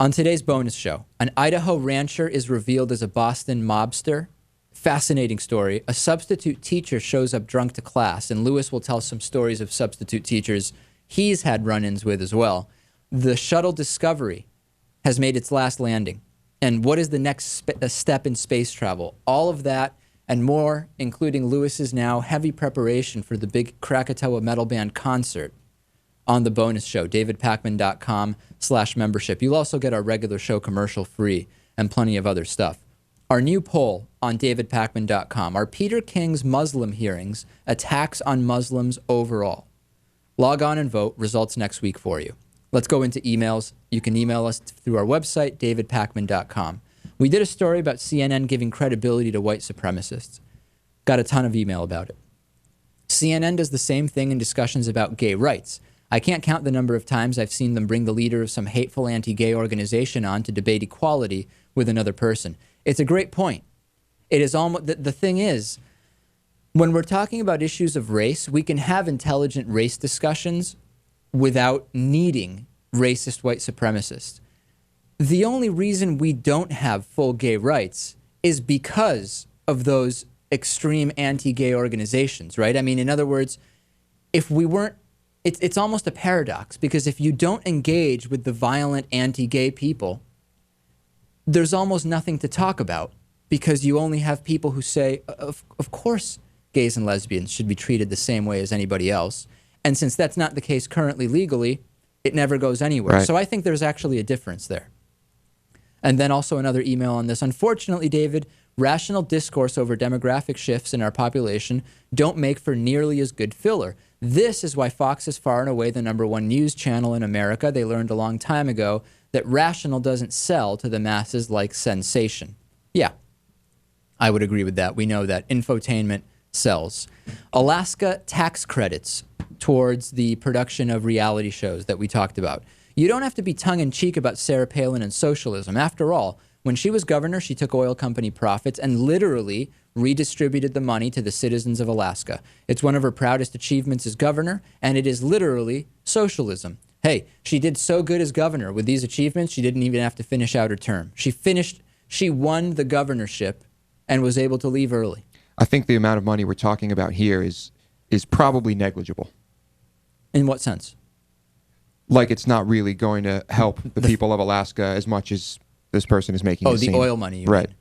On today's bonus show, an Idaho rancher is revealed as a Boston mobster. Fascinating story. A substitute teacher shows up drunk to class, and Lewis will tell some stories of substitute teachers he's had run-ins with as well. The Shuttle Discovery has made its last landing. And what is the next step in space travel? All of that and more, including Lewis's now heavy preparation for the big Krakatoa Metal Band concert on the bonus show, davidpakman.com/membership. You'll also get our regular show commercial free and plenty of other stuff. Our new poll on davidpakman.com, are Peter King's Muslim hearings attacks on Muslims overall? Log on and vote. Results next week for you. Let's go into emails. You can email us through our website, davidpakman.com. We did a story about CNN giving credibility to white supremacists. Got a ton of email about it. CNN does the same thing in discussions about gay rights. I can't count the number of times I've seen them bring the leader of some hateful anti-gay organization on to debate equality with another person. It's a great point. It is almost, the thing is, when we're talking about issues of race, we can have intelligent race discussions without needing racist white supremacists. The only reason we don't have full gay rights is because of those extreme anti-gay organizations, right? I mean, in other words, if we weren't, it's almost a paradox, because if you don't engage with the violent anti-gay people, there's almost nothing to talk about, because you only have people who say, of course gays and lesbians should be treated the same way as anybody else. And since that's not the case currently legally, it never goes anywhere. Right. So I think there's actually a difference there. And then also another email on this. Unfortunately, David, rational discourse over demographic shifts in our population don't make for nearly as good filler. This is why Fox is far and away the #1 news channel in America. They learned a long time ago that rational doesn't sell to the masses like sensation. Yeah, I would agree with that. We know that infotainment sells. Alaska tax credits towards the production of reality shows that we talked about. You don't have to be tongue-in-cheek about Sarah Palin and socialism. After all, when she was governor, she took oil company profits and literally redistributed the money to the citizens of Alaska. It's one of her proudest achievements as governor, and it is literally socialism. Hey, she did so good as governor with these achievements, she didn't even have to finish out her term. She won the governorship and was able to leave early. I think the amount of money we're talking about here is probably negligible. In what sense? Like, it's not really going to help the people of Alaska as much as this person is making. Oh, the oil money, you right? Mean.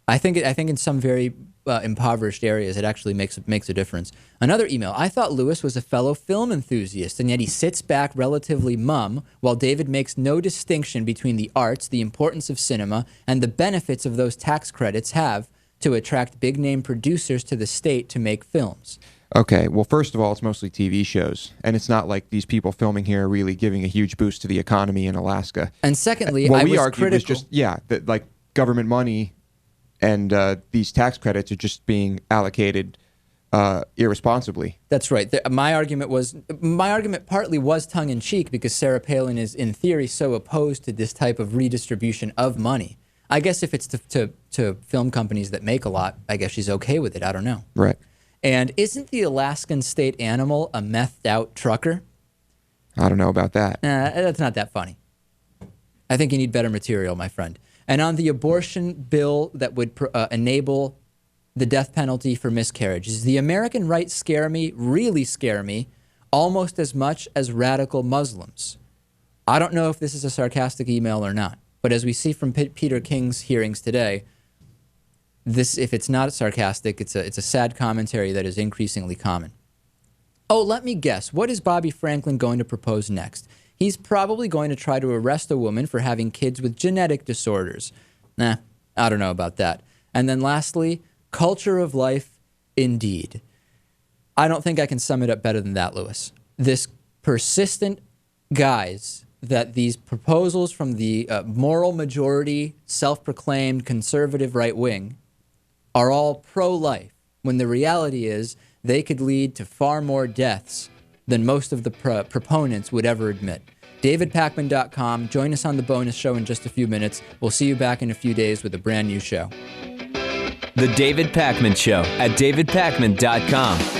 I think in some very impoverished areas, it actually makes a difference. Another email. I thought Lewis was a fellow film enthusiast, and yet he sits back relatively mum while David makes no distinction between the arts, the importance of cinema, and the benefits of those tax credits have to attract big-name producers to the state to make films. Okay, well, first of all, it's mostly TV shows, and it's not like these people filming here are really giving a huge boost to the economy in Alaska. And secondly, what I we was argued critical. was just, that like government money and these tax credits are just being allocated irresponsibly. That's right. My argument partly was tongue-in-cheek because Sarah Palin is, in theory, so opposed to this type of redistribution of money. I guess if it's to film companies that make a lot, I guess she's okay with it. I don't know. Right. And isn't the Alaskan state animal a methed-out trucker? I don't know about that. That's not that funny. I think you need better material, my friend. And on the abortion bill that would enable the death penalty for miscarriages, the American right scare me, really scare me, almost as much as radical Muslims. I don't know if this is a sarcastic email or not, but as we see from Peter King's hearings today, if it's not sarcastic, it's a sad commentary that is increasingly common. Oh, let me guess. What is Bobby Franklin going to propose next? He's probably going to try to arrest a woman for having kids with genetic disorders. Nah, I don't know about that. And then lastly, culture of life, indeed. I don't think I can sum it up better than that, Lewis. This persistent guise that these proposals from the moral majority, self-proclaimed conservative right wing are all pro-life, when the reality is they could lead to far more deaths than most of the proponents would ever admit. DavidPakman.com. Join us on the bonus show in just a few minutes. We'll see you back in a few days with a brand new show. The David Pakman Show at davidpakman.com.